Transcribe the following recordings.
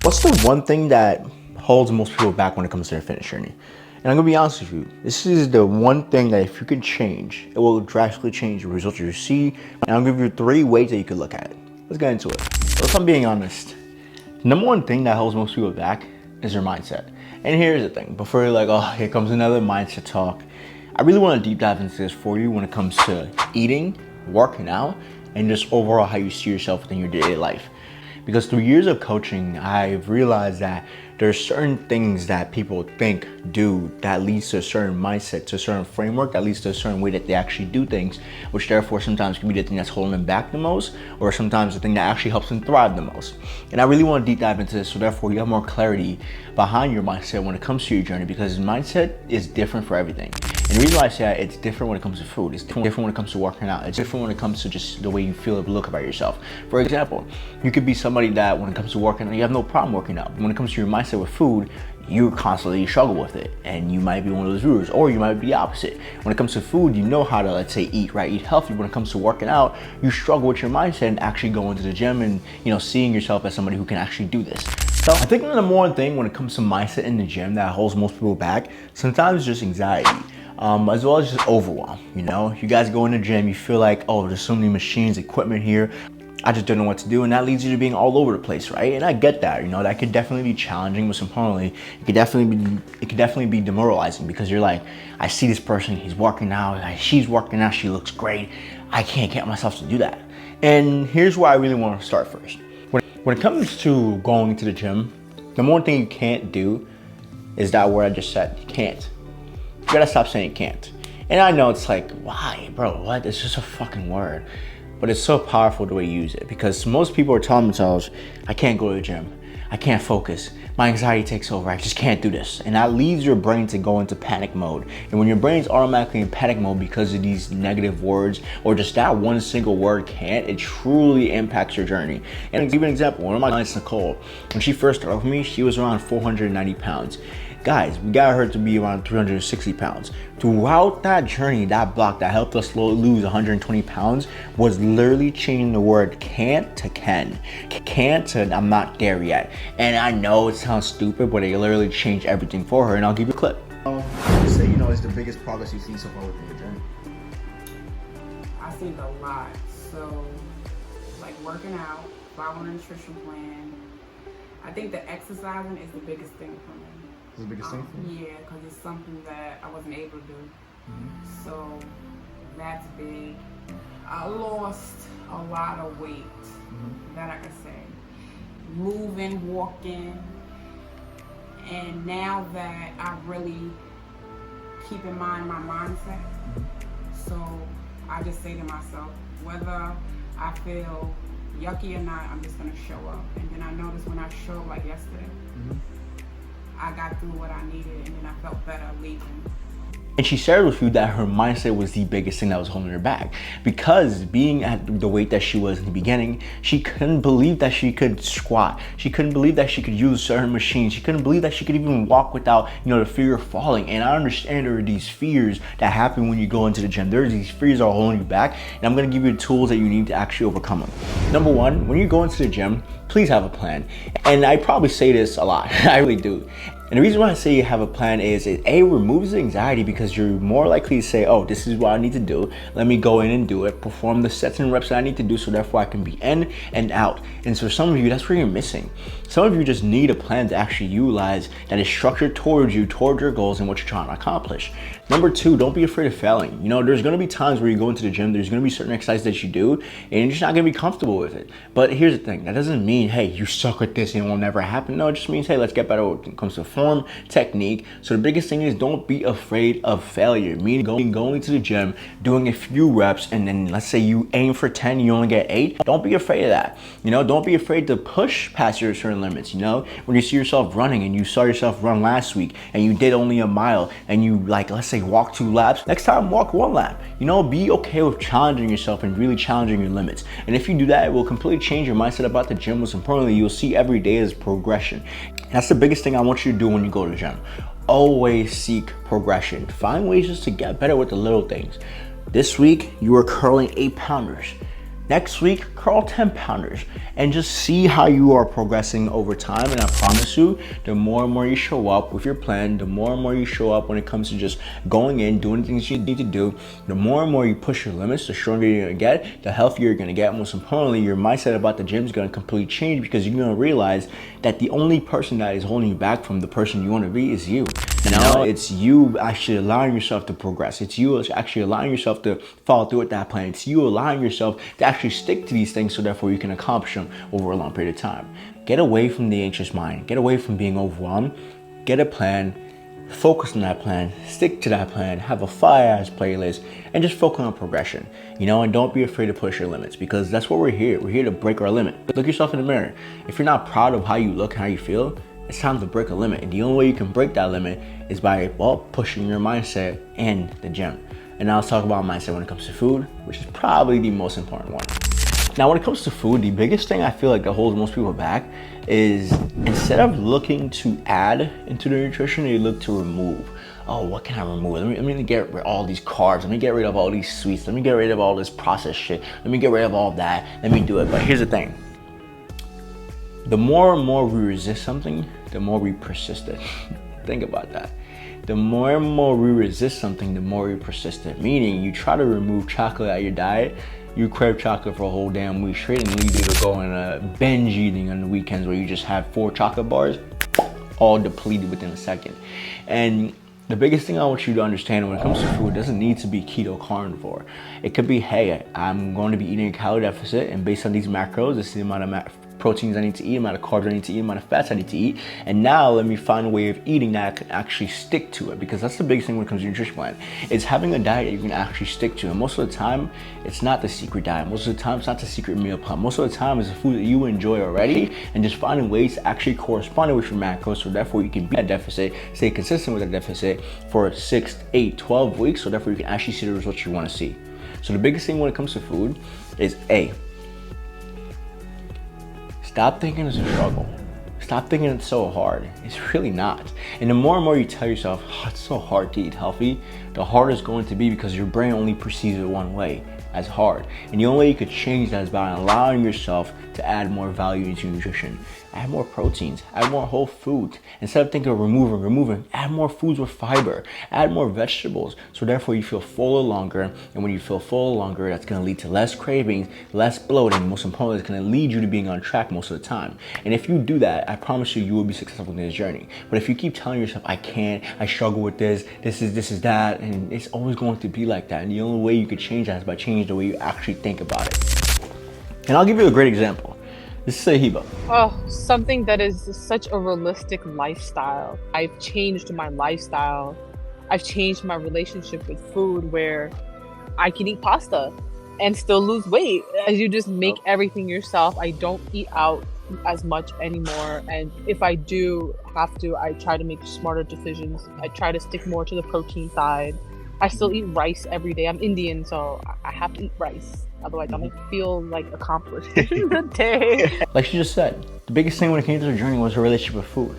What's the one thing that holds most people back when it comes to their fitness journey? And I'm gonna be honest with you, this is the one thing that if you can change, it will drastically change the results you see. And I'll give you 3 ways that you could look at it. Let's get into it. So if I'm being honest, number one thing that holds most people back is their mindset. And here's the thing, before you're like, oh, here comes another mindset talk, I really wanna deep dive into this for you when it comes to eating, working out, and just overall how you see yourself within your daily life. Because through years of coaching, I've realized that there's certain things that people think, do, that leads to a certain mindset, to a certain framework, that leads to a certain way that they actually do things, which therefore sometimes can be the thing that's holding them back the most, or sometimes the thing that actually helps them thrive the most. And I really want to deep dive into this, so therefore you have more clarity behind your mindset when it comes to your journey, because mindset is different for everything. And the reason why I say that, it's different when it comes to food, it's different when it comes to working out, it's different when it comes to just the way you feel or look about yourself. For example, you could be somebody that when it comes to working out, you have no problem working out. But when it comes to your mindset with food, you constantly struggle with it. And you might be one of those viewers, or you might be the opposite. When it comes to food, you know how to, let's say, eat right, eat healthy. When it comes to working out, you struggle with your mindset and actually going to the gym and, seeing yourself as somebody who can actually do this. So I think the number one thing when it comes to mindset in the gym that holds most people back, sometimes just anxiety. As well as just overwhelm. You guys go in the gym, you feel like, oh, there's so many machines, equipment here, I just don't know what to do, and that leads you to being all over the place, right? And I get that, that could definitely be challenging. Most importantly, it could definitely be demoralizing, because you're like, I see this person, he's working out, she's working out, she looks great, I can't get myself to do that. And here's where I really want to start first. When it comes to going to the gym, the one thing you can't do is that word I just said, you can't. You gotta stop saying can't. And I know it's like, why, bro, what? It's just a fucking word. But it's so powerful the way you use it, because most people are telling themselves, I can't go to the gym, I can't focus, my anxiety takes over, I just can't do this. And that leads your brain to go into panic mode. And when your brain's automatically in panic mode because of these negative words, or just that one single word can't, it truly impacts your journey. And I'll give you an example. One of my clients, Nicole, when she first started with me, she was around 490 pounds. Guys, we got her to be around 360 pounds. Throughout that journey, that block that helped us lose 120 pounds was literally changing the word can't to can. Can't to I'm not there yet. And I know it sounds stupid, but it literally changed everything for her, and I'll give you a clip. Say, is the biggest progress you've seen so far within your journey? I think a lot. So, like working out, following a nutrition plan. I think the exercising is the biggest thing for me. The biggest thing? Yeah, because it's something that I wasn't able to do. Mm-hmm. So that's big. I lost a lot of weight, that I can say. Moving, walking, and now that I really keep in mind my mindset, so I just say to myself, whether I feel yucky or not, I'm just gonna show up. And then I noticed when I show up like yesterday, I got through what I needed, and then I felt better leaving. And she shared with you that her mindset was the biggest thing that was holding her back, because being at the weight that she was in the beginning, she couldn't believe that she could squat. She couldn't believe that she could use certain machines. She couldn't believe that she could even walk without, the fear of falling. And I understand there are these fears that happen when you go into the gym. There's these fears that are holding you back, and I'm gonna give you the tools that you need to actually overcome them. Number one, when you go into the gym, please have a plan. And I probably say this a lot, I really do. And the reason why I say you have a plan is it removes the anxiety, because you're more likely to say, oh, this is what I need to do. Let me go in and do it, perform the sets and reps that I need to do, so therefore I can be in and out. And so for some of you, that's where you're missing. Some of you just need a plan to actually utilize that is structured towards you, towards your goals and what you're trying to accomplish. Number two, don't be afraid of failing. There's gonna be times where you go into the gym, there's gonna be certain exercises that you do, and you're just not gonna be comfortable with it. But here's the thing, that doesn't mean, hey, you suck at this and it will never happen. No, it just means, hey, let's get better when it comes to form, technique. So the biggest thing is, don't be afraid of failure. Meaning going to the gym, doing a few reps, and then let's say you aim for 10, you only get 8. Don't be afraid of that. Don't be afraid to push past your certain limits. When you see yourself running and you saw yourself run last week and you did only a mile and you, let's say, walk 2 laps, next time walk 1 lap. Be okay with challenging yourself and really challenging your limits. And if you do that, it will completely change your mindset about the gym. Most importantly, you'll see every day as progression. That's the biggest thing I want you to do when you go to the gym. Always seek progression. Find ways just to get better with the little things. This week, you were curling 8 pounders. Next week, curl 10 pounders and just see how you are progressing over time. And I promise you, the more and more you show up with your plan, the more and more you show up when it comes to just going in, doing things you need to do, the more and more you push your limits, the stronger you're gonna get, the healthier you're gonna get. Most importantly, your mindset about the gym is gonna completely change, because you're gonna realize that the only person that is holding you back from the person you wanna be is you. Now it's you actually allowing yourself to progress. It's you actually allowing yourself to follow through with that plan. It's you allowing yourself to actually stick to these things, so therefore you can accomplish them over a long period of time. Get away from the anxious mind. Get away from being overwhelmed. Get a plan. Focus on that plan. Stick to that plan. Have a fire-ass playlist and just focus on progression. And don't be afraid to push your limits, because that's what we're here. We're here to break our limit. Look yourself in the mirror. If you're not proud of how you look and how you feel, it's time to break a limit. And the only way you can break that limit is by, pushing your mindset in the gym. And now let's talk about mindset when it comes to food, which is probably the most important one. Now, when it comes to food, the biggest thing I feel like that holds most people back is, instead of looking to add into their nutrition, they look to remove. Oh, what can I remove? Let me get rid of all these carbs. Let me get rid of all these sweets. Let me get rid of all this processed shit. Let me get rid of all that. Let me do it. But here's the thing. The more and more we resist something, the more we persist it. Think about that. The more and more we resist something, the more we persist it. Meaning, you try to remove chocolate out your diet, you crave chocolate for a whole damn week straight, and leave you to go in a binge eating on the weekends where you just have 4 chocolate bars, all depleted within a second. And the biggest thing I want you to understand when it comes to food, it doesn't need to be keto carnivore. It could be, hey, I'm going to be eating a calorie deficit, and based on these macros, this is the amount of proteins I need to eat, amount of carbs I need to eat, amount of fats I need to eat, and now let me find a way of eating that I can actually stick to it, because that's the biggest thing when it comes to your nutrition plan. It's having a diet that you can actually stick to, and most of the time, it's not the secret diet. Most of the time, it's not the secret meal plan. Most of the time, it's the food that you enjoy already, and just finding ways to actually correspond with your macros, so therefore you can be at deficit, stay consistent with that deficit for 6, 8, 12 weeks, so therefore you can actually see the results you want to see. So the biggest thing when it comes to food is stop thinking it's a struggle. Stop thinking it's so hard. It's really not. And the more and more you tell yourself, it's so hard to eat healthy, the harder it's going to be, because your brain only perceives it one way, as hard. And the only way you could change that is by allowing yourself to add more value into your nutrition. Add more proteins, add more whole foods. Instead of thinking of removing, add more foods with fiber, add more vegetables. So therefore you feel fuller longer. And when you feel fuller longer, that's gonna lead to less cravings, less bloating. Most importantly, it's gonna lead you to being on track most of the time. And if you do that, I promise you, you will be successful in this journey. But if you keep telling yourself, I can't, I struggle with this is that, and it's always going to be like that. And the only way you could change that is by changing the way you actually think about it. And I'll give you a great example. This is Sahiba. Oh, something that is such a realistic lifestyle. I've changed my lifestyle. I've changed my relationship with food, where I can eat pasta and still lose weight as you just make everything yourself. I don't eat out as much anymore. And if I do have to, I try to make smarter decisions. I try to stick more to the protein side. I still eat rice every day. I'm Indian, so I have to eat rice. Otherwise, I don't feel like accomplished in the day. Like she just said, the biggest thing when it came to her journey was her relationship with food.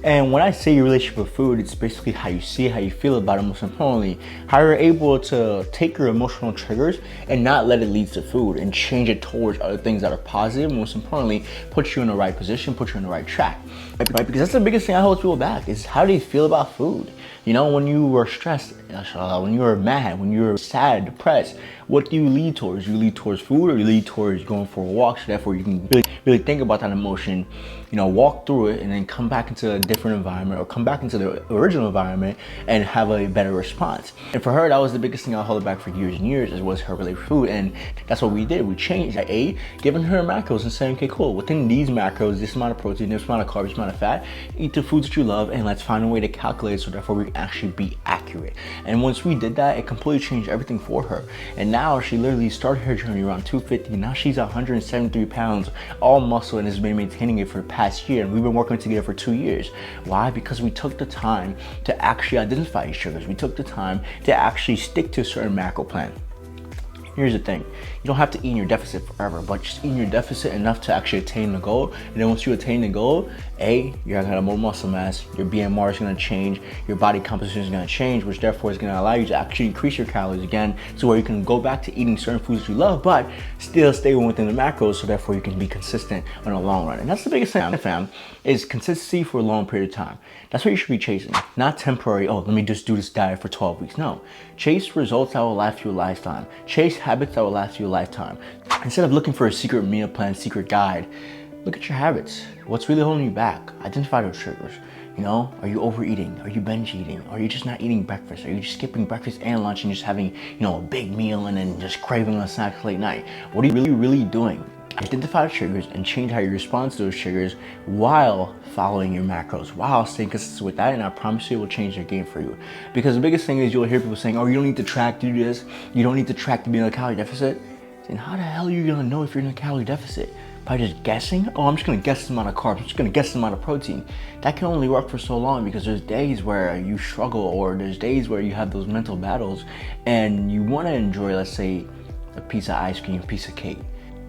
And when I say your relationship with food, it's basically how you see it, how you feel about it, most importantly, how you're able to take your emotional triggers and not let it lead to food, and change it towards other things that are positive, most importantly, put you in the right position, put you in the right track. Right? Because that's the biggest thing I hold people back, is how do you feel about food? When you were stressed, when you were mad, when you were sad, depressed, what do you lead towards? You lead towards food, or you lead towards going for a walk, so therefore you can really think about that emotion, walk through it, and then come back into a different environment, or come back into the original environment and have a better response. And for her, that was the biggest thing I held her back for years and years, was her relationship with food. And that's what we did. We changed. I ate, giving her macros and saying, okay, cool, within these macros, this amount of protein, this amount of carbs, this amount of fat, eat the foods that you love, and let's find a way to calculate, so therefore we can actually be accurate. And once we did that, it completely changed everything for her. And now she literally started her journey around 250. Now she's 173 pounds, all muscle, and has been maintaining it for the past year. And we've been working together for 2 years. Why? Because we took the time to actually identify these sugars. We took the time to actually stick to a certain macro plan. Here's the thing, you don't have to eat in your deficit forever, but just eat in your deficit enough to actually attain the goal. And then once you attain the goal, You're gonna have more muscle mass, your BMR is gonna change, your body composition is gonna change, which therefore is gonna allow you to actually increase your calories again, so where you can go back to eating certain foods you love, but still stay within the macros, so therefore you can be consistent in the long run. And that's the biggest thing, fam, is consistency for a long period of time. That's what you should be chasing, not temporary, oh, let me just do this diet for 12 weeks. No, chase results that will last you a lifetime. Chase habits that will last you a lifetime. Instead of looking for a secret meal plan, secret guide, look at your habits. What's really holding you back? Identify those triggers. You know, are you overeating? Are you binge eating? Are you just not eating breakfast? Are you just skipping breakfast and lunch and just having, you know, a big meal and then just craving a snack late night? What are you really doing? Identify the triggers and change how you respond to those triggers while following your macros, while staying consistent with that, and I promise you it will change your game for you. Because the biggest thing is you'll hear people saying, oh, you don't need to track to do this, you don't need to track to be in a calorie deficit. Then how the hell are you gonna know if you're in a calorie deficit? By just guessing? Oh, I'm just gonna guess the amount of carbs, I'm just gonna guess the amount of protein. That can only work for so long, because there's days where you struggle, or there's days where you have those mental battles and you wanna enjoy, let's say, a piece of ice cream, a piece of cake.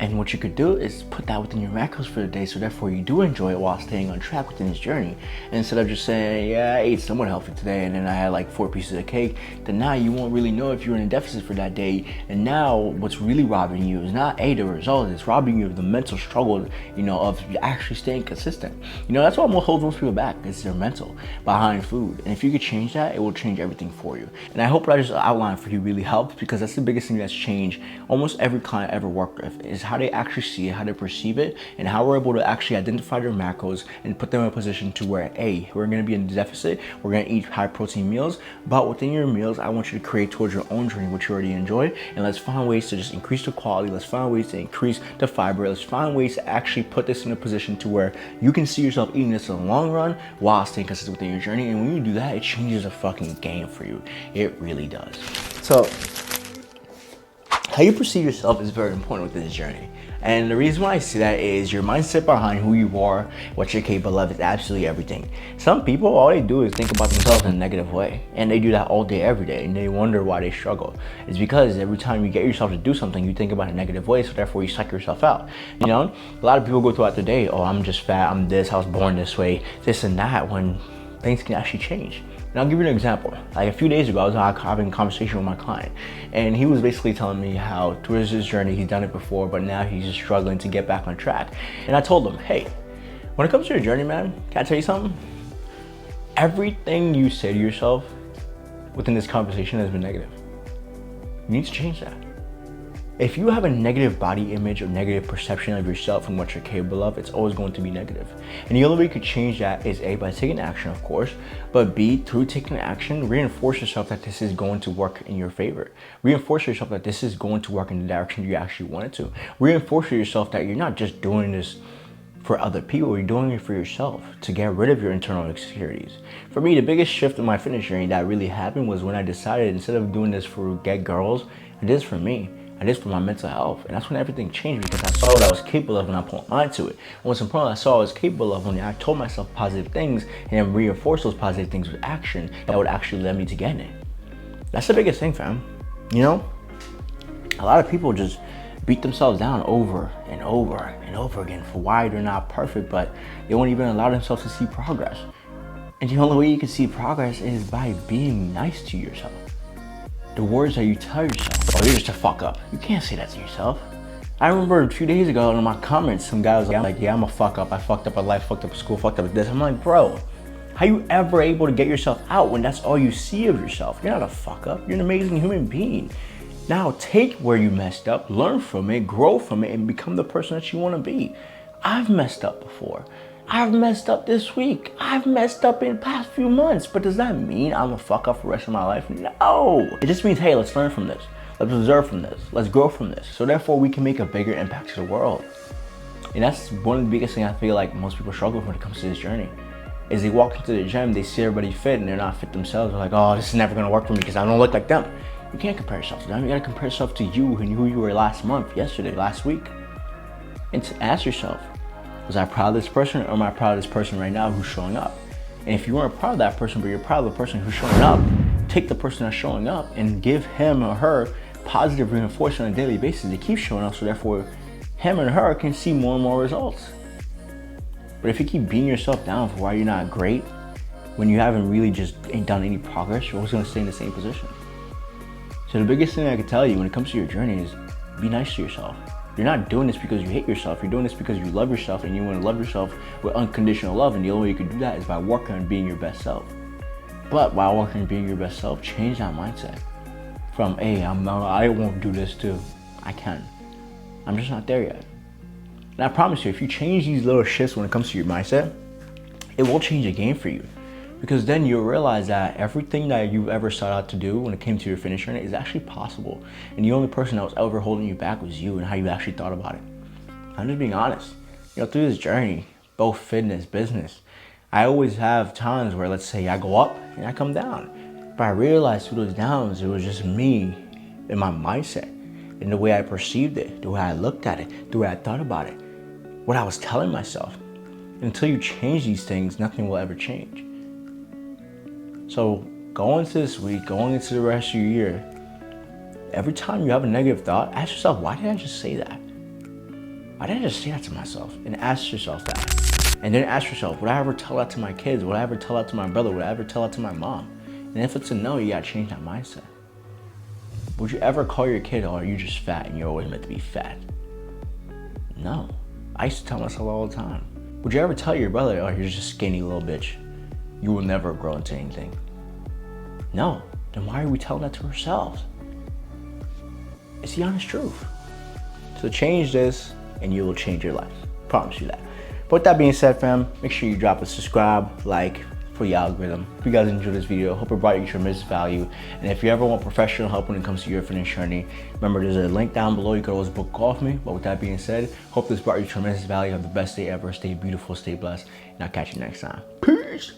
And what you could do is put that within your macros for the day, so therefore you do enjoy it while staying on track within this journey. And instead of just saying, yeah, I ate somewhat healthy today and then I had like 4 pieces of cake, then now you won't really know if you're in a deficit for that day. And now what's really robbing you is not the result, it's robbing you of the mental struggle, you know, of actually staying consistent. You know, that's what holds most people back, is their mental behind food. And if you could change that, it will change everything for you. And I hope what I just outlined for you really helped, because that's the biggest thing that's changed almost every client I ever worked with, is how they actually see it, how they perceive it, and how we're able to actually identify their macros and put them in a position to where, we're gonna be in a deficit, we're gonna eat high protein meals, but within your meals, I want you to create towards your own journey, which you already enjoy, and let's find ways to just increase the quality, let's find ways to increase the fiber, let's find ways to actually put this in a position to where you can see yourself eating this in the long run while staying consistent within your journey. And when you do that, it changes the fucking game for you. It really does. So, how you perceive yourself is very important with this journey. And the reason why I see that is your mindset behind who you are, what you're capable of, is absolutely everything. Some people, all they do is think about themselves in a negative way. And they do that all day, every day. And they wonder why they struggle. It's because every time you get yourself to do something, you think about a negative way. So therefore you psych yourself out. You know, a lot of people go throughout the day, oh, I'm just fat, I'm this, I was born this way, this and that, when things can actually change. And I'll give you an example. Like a few days ago, I was having a conversation with my client, and he was basically telling me how through his journey, he's done it before, but now he's just struggling to get back on track. And I told him, hey, when it comes to your journey, man, can I tell you something? Everything you say to yourself within this conversation has been negative. You need to change that. If you have a negative body image or negative perception of yourself and what you're capable of, it's always going to be negative. And the only way you could change that is A, by taking action, of course, but B, through taking action, reinforce yourself that this is going to work in your favor. Reinforce yourself that this is going to work in the direction you actually want it to. Reinforce yourself that you're not just doing this for other people, you're doing it for yourself, to get rid of your internal insecurities. For me, the biggest shift in my fitness journey that really happened was when I decided, instead of doing this for get girls, I did this for me. I did this for my mental health. And that's when everything changed, because I saw what I was capable of when I put my mind to it. And what's important, I saw I was capable of when I told myself positive things and then reinforced those positive things with action that would actually lead me to getting it. That's the biggest thing, fam. You know, a lot of people just beat themselves down over and over and over again for why they're not perfect, but they won't even allow themselves to see progress. And the only way you can see progress is by being nice to yourself. The words that you tell yourself, oh, you're just a fuck up. You can't say that to yourself. I remember a few days ago in my comments, some guy was like, yeah, I'm a fuck up. I fucked up at life, fucked up at school, fucked up at this. I'm like, bro, how you ever able to get yourself out when that's all you see of yourself? You're not a fuck up. You're an amazing human being. Now take where you messed up, learn from it, grow from it, and become the person that you want to be. I've messed up before. I've messed up this week. I've messed up in the past few months. But does that mean I'm a fuck up for the rest of my life? No. It just means, hey, let's learn from this. Let's observe from this. Let's grow from this. So therefore, we can make a bigger impact to the world. And that's one of the biggest things I feel like most people struggle with when it comes to this journey. Is they walk into the gym, they see everybody fit, and they're not fit themselves. They're like, oh, this is never going to work for me because I don't look like them. You can't compare yourself to them. You got to compare yourself to you and who you were last month, yesterday, last week. And to ask yourself, was I proud of this person, or am I proud of this person right now who's showing up? And if you weren't proud of that person, but you're proud of the person who's showing up, take the person that's showing up and give him or her positive reinforcement on a daily basis to keep showing up, so therefore him and her can see more and more results. But if you keep beating yourself down for why you're not great, when you haven't really just ain't done any progress, you're always gonna stay in the same position. So the biggest thing I can tell you when it comes to your journey is be nice to yourself. You're not doing this because you hate yourself. You're doing this because you love yourself and you want to love yourself with unconditional love. And the only way you can do that is by working on being your best self. But while working on being your best self, change that mindset. From, hey, I won't do this too. I can. I'm just not there yet. And I promise you, if you change these little shifts when it comes to your mindset, it will change the game for you. Because then you'll realize that everything that you've ever sought out to do when it came to your finish journey is actually possible. And the only person that was ever holding you back was you and how you actually thought about it. I'm just being honest. Through this journey, both fitness, business, I always have times where, let's say, I go up and I come down. But I realized through those downs, it was just me and my mindset and the way I perceived it, the way I looked at it, the way I thought about it, what I was telling myself. Until you change these things, nothing will ever change. So going into this week, going into the rest of your year, every time you have a negative thought, ask yourself, why did I just say that? Why did I just say that to myself? And ask yourself that. And then ask yourself, would I ever tell that to my kids? Would I ever tell that to my brother? Would I ever tell that to my mom? And if it's a no, you gotta change that mindset. Would you ever call your kid, oh, you're just fat and you're always meant to be fat? No. I used to tell myself all the time. Would you ever tell your brother, oh, you're just a skinny little bitch? You will never grow into anything. No, then why are we telling that to ourselves? It's the honest truth. So change this and you will change your life. Promise you that. But with that being said, fam, make sure you drop a subscribe, like, for the algorithm. If you guys enjoyed this video, hope it brought you tremendous value. And if you ever want professional help when it comes to your fitness journey, remember there's a link down below. You can always book a call with me. But with that being said, hope this brought you tremendous value. Have the best day ever. Stay beautiful, stay blessed, and I'll catch you next time. Peace.